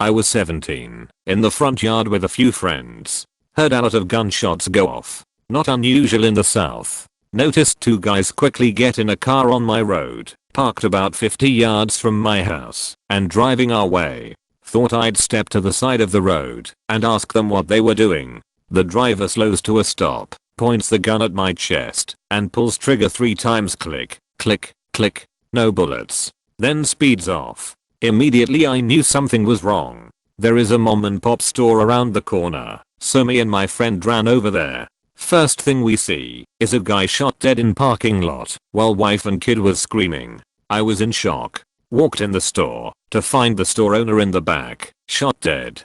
I was 17, in the front yard with a few friends. Heard a lot of gunshots go off. Not unusual in the south. Noticed two guys quickly get in a car on my road, parked about 50 yards from my house, and driving our way. Thought I'd step to the side of the road and ask them what they were doing. The driver slows to a stop, points the gun at my chest, and pulls trigger 3 times. Click, click, click. No bullets. Then speeds off. Immediately I knew something was wrong. There is a mom and pop store around the corner, so me and my friend ran over there. First thing we see is a guy shot dead in parking lot while wife and kid was screaming. I was in shock. Walked in the store to find the store owner in the back, shot dead.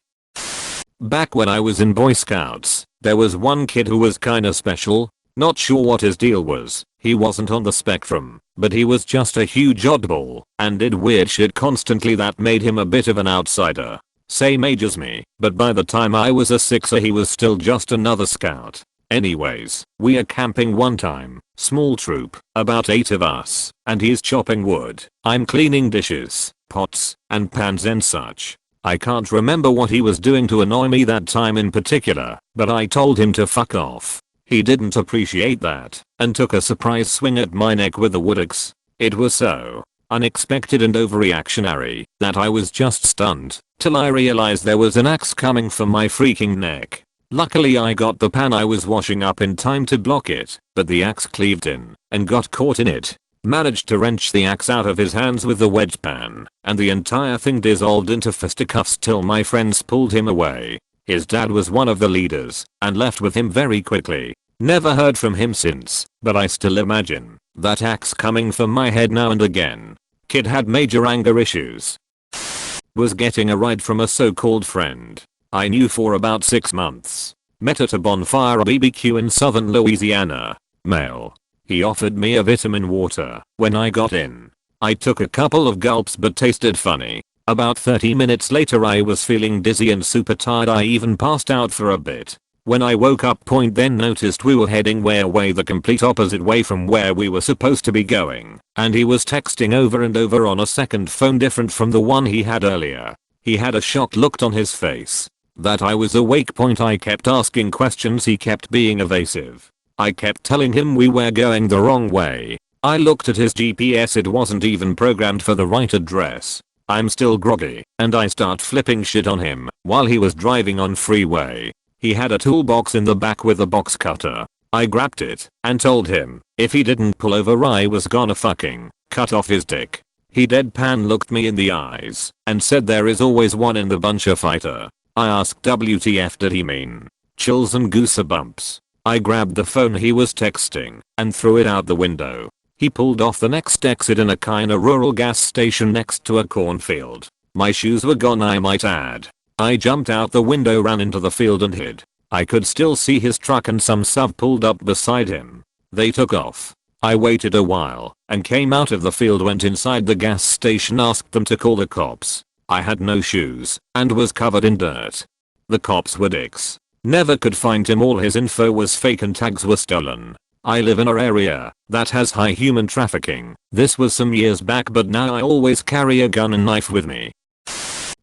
Back when I was in Boy Scouts, there was one kid who was kinda special. Not sure what his deal was. He wasn't on the spectrum, but he was just a huge oddball and did weird shit constantly that made him a bit of an outsider. Same age as me, but by the time I was a 6er he was still just another scout. Anyways, we are camping one time, small troop, about 8 of us, and he's chopping wood. I'm cleaning dishes, pots, and pans and such. I can't remember what he was doing to annoy me that time in particular, but I told him to fuck off. He didn't appreciate that, and took a surprise swing at my neck with the wood axe. It was so unexpected and overreactionary that I was just stunned, till I realized there was an axe coming for my freaking neck. Luckily I got the pan I was washing up in time to block it, but the axe cleaved in and got caught in it. Managed to wrench the axe out of his hands with the wedge pan, and the entire thing dissolved into fisticuffs till my friends pulled him away. His dad was one of the leaders and left with him very quickly. Never heard from him since, but I still imagine that axe coming for my head now and again. Kid had major anger issues. Was getting a ride from a so-called friend I knew for about 6 months. Met at a bonfire BBQ in southern Louisiana. Male. He offered me a vitamin water when I got in. I took a couple of gulps but tasted funny. About 30 minutes later I was feeling dizzy and super tired. I even passed out for a bit. When I woke up then noticed we were heading way the complete opposite way from where we were supposed to be going, and he was texting over and over on a second phone different from the one he had earlier. He had a shocked look on his face. That I was awake. I kept asking questions, he kept being evasive. I kept telling him we were going the wrong way. I looked at his GPS, it wasn't even programmed for the right address. I'm still groggy, and I start flipping shit on him while he was driving on freeway. He had a toolbox in the back with a box cutter. I grabbed it and told him if he didn't pull over I was gonna fucking cut off his dick. He deadpan looked me in the eyes and said there is always one in the bunch, a fighter. I asked WTF did he mean? Chills and goosebumps. I grabbed the phone he was texting and threw it out the window. He pulled off the next exit in a kinda rural gas station next to a cornfield. My shoes were gone, I might add. I jumped out the window, ran into the field and hid. I could still see his truck and some sub pulled up beside him. They took off. I waited a while and came out of the field, went inside the gas station, asked them to call the cops. I had no shoes and was covered in dirt. The cops were dicks. Never could find him, all his info was fake and tags were stolen. I live in an area that has high human trafficking. This was some years back, but now I always carry a gun and knife with me.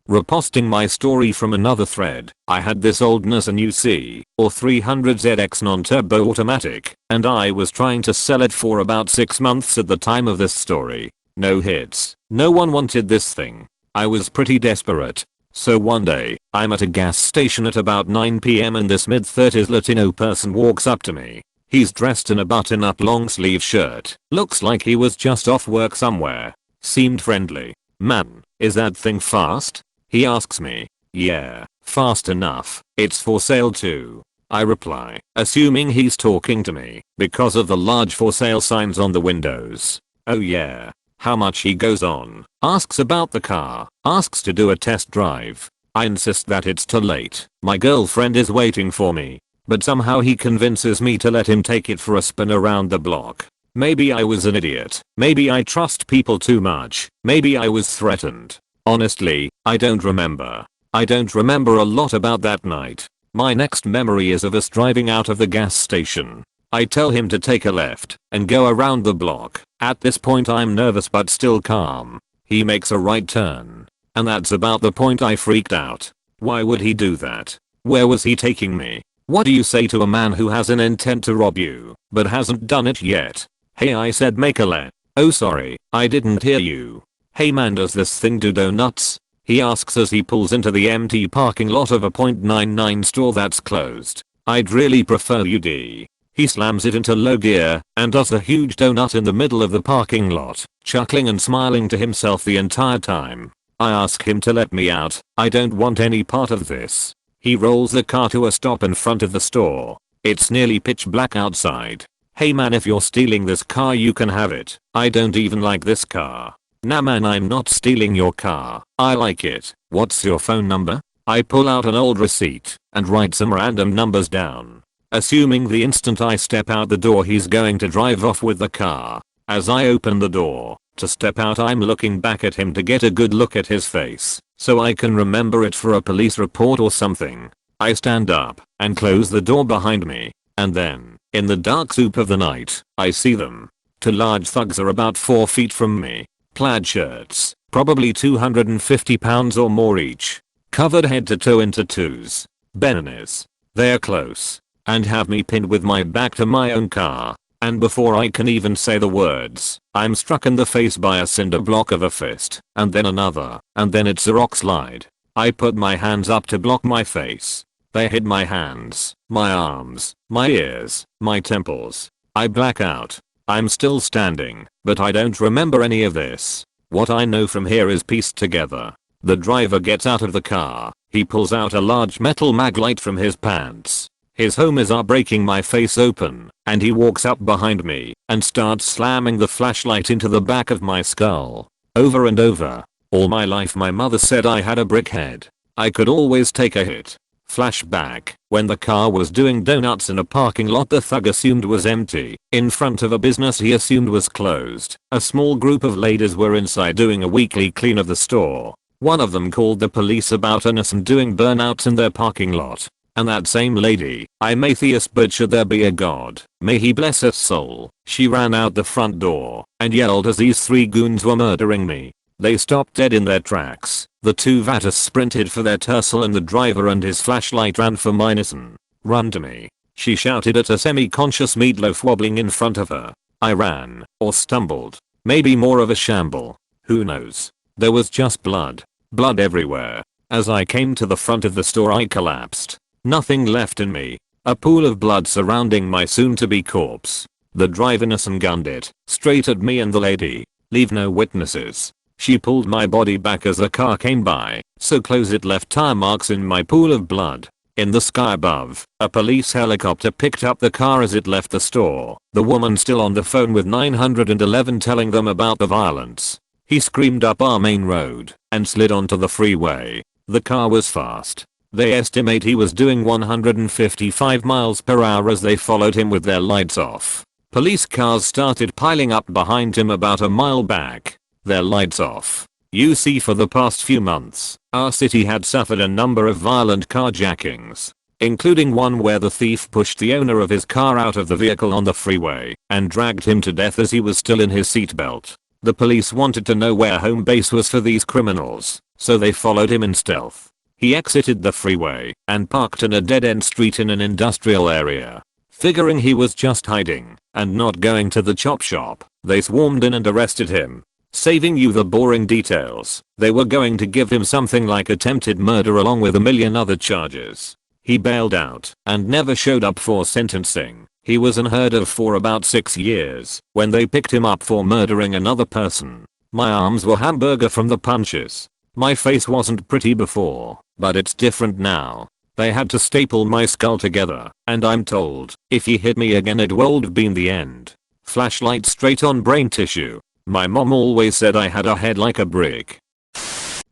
Reposting my story from another thread, I had this old Nissan UC or 300ZX non-turbo automatic, and I was trying to sell it for about 6 months at the time of this story. No hits. No one wanted this thing. I was pretty desperate. So one day, I'm at a gas station at about 9 PM and this mid-30s Latino person walks up to me. He's dressed in a button-up long-sleeve shirt. Looks like he was just off work somewhere. Seemed friendly. "Man, is that thing fast?" he asks me. "Yeah, fast enough. It's for sale too," I reply, assuming he's talking to me because of the large for sale signs on the windows. "Oh yeah. How much?" he goes on. Asks about the car. Asks to do a test drive. I insist that it's too late. My girlfriend is waiting for me. But somehow he convinces me to let him take it for a spin around the block. Maybe I was an idiot. Maybe I trust people too much. Maybe I was threatened. Honestly, I don't remember. I don't remember a lot about that night. My next memory is of us driving out of the gas station. I tell him to take a left and go around the block. At this point I'm nervous but still calm. He makes a right turn. And that's about the point I freaked out. Why would he do that? Where was he taking me? What do you say to a man who has an intent to rob you, but hasn't done it yet? Hey, I said make a left. Oh sorry, I didn't hear you. Hey man, does this thing do donuts? He asks as he pulls into the empty parking lot of a .99 store that's closed. I'd really prefer UD. He slams it into low gear and does a huge donut in the middle of the parking lot, chuckling and smiling to himself the entire time. I ask him to let me out. I don't want any part of this. He rolls the car to a stop in front of the store. It's nearly pitch black outside. Hey man, if you're stealing this car you can have it. I don't even like this car. Nah man, I'm not stealing your car. I like it. What's your phone number? I pull out an old receipt and write some random numbers down. Assuming the instant I step out the door he's going to drive off with the car. As I open the door to step out, I'm looking back at him to get a good look at his face so I can remember it for a police report or something. I stand up and close the door behind me, and then, in the dark soup of the night, I see them. Two large thugs are about 4 feet from me. Plaid shirts, probably 250 pounds or more each. Covered head to toe in tattoos. Bananas. They are close and have me pinned with my back to my own car. And before I can even say the words, I'm struck in the face by a cinder block of a fist, and then another, and then it's a rock slide. I put my hands up to block my face. They hit my hands, my arms, my ears, my temples. I black out. I'm still standing, but I don't remember any of this. What I know from here is pieced together. The driver gets out of the car. He pulls out a large metal mag light from his pants. His homers are breaking my face open, and he walks up behind me and starts slamming the flashlight into the back of my skull. Over and over. All my life my mother said I had a brick head. I could always take a hit. Flashback, when the car was doing donuts in a parking lot the thug assumed was empty, in front of a business he assumed was closed. A small group of ladies were inside doing a weekly clean of the store. One of them called the police about an innocent doing burnouts in their parking lot. And that same lady, I'm atheist but should there be a god, may he bless her soul, she ran out the front door and yelled as these 3 goons were murdering me. They stopped dead in their tracks. The 2 vatos sprinted for their tussle and the driver and his flashlight ran for my Nissan. Run to me, she shouted at a semi-conscious meatloaf wobbling in front of her. I ran, or stumbled, maybe more of a shamble, who knows. There was just blood. Blood everywhere. As I came to the front of the store I collapsed. Nothing left in me. A pool of blood surrounding my soon-to-be corpse. The driver Nissan gunned it, straight at me and the lady. Leave no witnesses. She pulled my body back as the car came by, so close it left tire marks in my pool of blood. In the sky above, a police helicopter picked up the car as it left the store. The woman still on the phone with 911 telling them about the violence. He screamed up our main road and slid onto the freeway. The car was fast. They estimate he was doing 155 miles per hour as they followed him with their lights off. Police cars started piling up behind him about a mile back. Their lights off. You see, for the past few months, our city had suffered a number of violent carjackings, including one where the thief pushed the owner of his car out of the vehicle on the freeway and dragged him to death as he was still in his seatbelt. The police wanted to know where home base was for these criminals, so they followed him in stealth. He exited the freeway and parked in a dead-end street in an industrial area. Figuring he was just hiding and not going to the chop shop, they swarmed in and arrested him. Saving you the boring details, they were going to give him something like attempted murder along with a million other charges. He bailed out and never showed up for sentencing. He was unheard of for about 6 years when they picked him up for murdering another person. My arms were hamburger from the punches. My face wasn't pretty before, but it's different now. They had to staple my skull together, and I'm told, if he hit me again it would have been the end. Flashlight straight on brain tissue. My mom always said I had a head like a brick.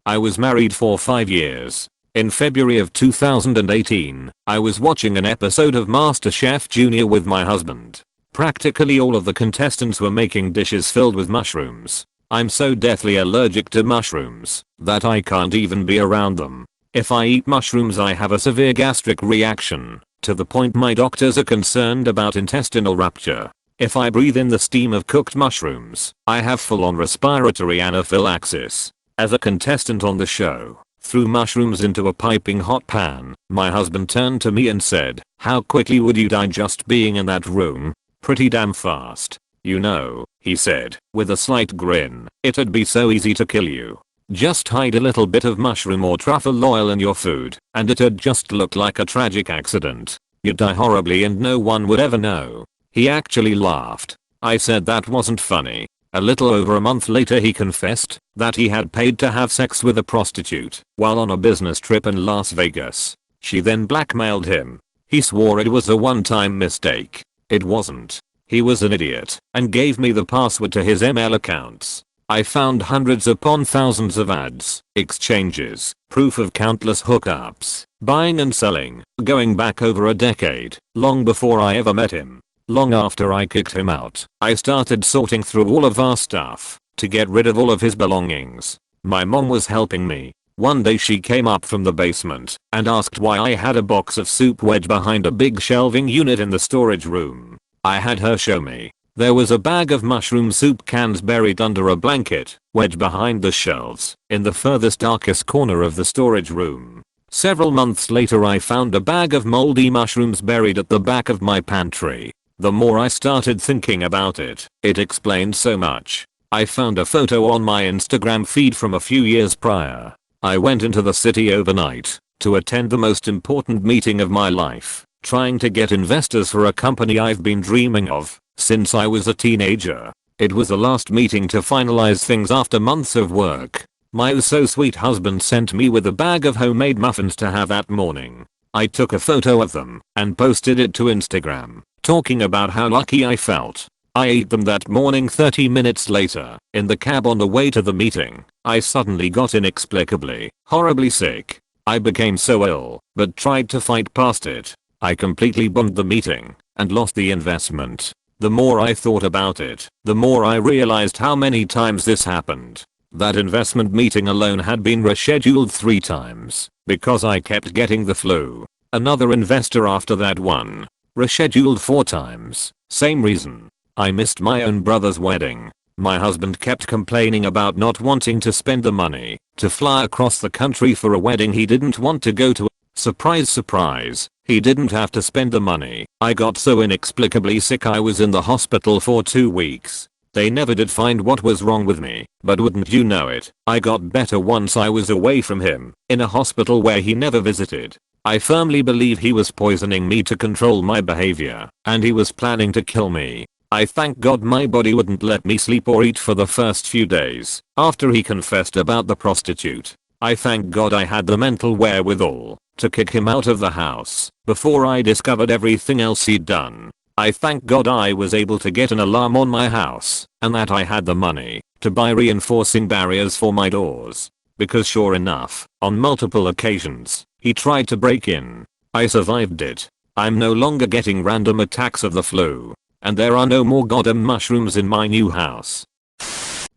I was married for 5 years. In February of 2018, I was watching an episode of MasterChef Junior with my husband. Practically all of the contestants were making dishes filled with mushrooms. I'm so deathly allergic to mushrooms that I can't even be around them. If I eat mushrooms I have a severe gastric reaction, to the point my doctors are concerned about intestinal rupture. If I breathe in the steam of cooked mushrooms, I have full-on respiratory anaphylaxis. As a contestant on the show, threw mushrooms into a piping hot pan. My husband turned to me and said, "How quickly would you die just being in that room?" "Pretty damn fast. You know," he said, with a slight grin, "it'd be so easy to kill you. Just hide a little bit of mushroom or truffle oil in your food, and it'd just look like a tragic accident. You'd die horribly and no one would ever know." He actually laughed. I said that wasn't funny. A little over a month later he confessed that he had paid to have sex with a prostitute while on a business trip in Las Vegas. She then blackmailed him. He swore it was a one-time mistake. It wasn't. He was an idiot and gave me the password to his email accounts. I found hundreds upon thousands of ads, exchanges, proof of countless hookups, buying and selling, going back over a decade, long before I ever met him. Long after I kicked him out, I started sorting through all of our stuff to get rid of all of his belongings. My mom was helping me. One day she came up from the basement and asked why I had a box of soup wedged behind a big shelving unit in the storage room. I had her show me. There was a bag of mushroom soup cans buried under a blanket, wedged behind the shelves, in the furthest darkest corner of the storage room. Several months later I found a bag of moldy mushrooms buried at the back of my pantry. The more I started thinking about it, it explained so much. I found a photo on my Instagram feed from a few years prior. I went into the city overnight to attend the most important meeting of my life, trying to get investors for a company I've been dreaming of since I was a teenager. It was the last meeting to finalize things after months of work. My oh so sweet husband sent me with a bag of homemade muffins to have that morning. I took a photo of them and posted it to Instagram, talking about how lucky I felt. I ate them that morning. 30 minutes later, in the cab on the way to the meeting, I suddenly got inexplicably, horribly sick. I became so ill, but tried to fight past it. I completely bombed the meeting and lost the investment. The more I thought about it, the more I realized how many times this happened. That investment meeting alone had been rescheduled 3 times because I kept getting the flu. Another investor after that one, rescheduled 4 times. Same reason. I missed my own brother's wedding. My husband kept complaining about not wanting to spend the money to fly across the country for a wedding he didn't want to go to. Surprise surprise, he didn't have to spend the money. I got so inexplicably sick I was in the hospital for 2 weeks. They never did find what was wrong with me, but wouldn't you know it, I got better once I was away from him, in a hospital where he never visited. I firmly believe he was poisoning me to control my behavior, and he was planning to kill me. I thank God my body wouldn't let me sleep or eat for the first few days after he confessed about the prostitute. I thank God I had the mental wherewithal to kick him out of the house before I discovered everything else he'd done. I thank God I was able to get an alarm on my house and that I had the money to buy reinforcing barriers for my doors. Because sure enough, on multiple occasions, he tried to break in. I survived it. I'm no longer getting random attacks of the flu. And there are no more goddamn mushrooms in my new house.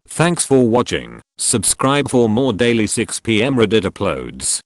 Thanks for watching. Subscribe for more daily 6 PM Reddit uploads.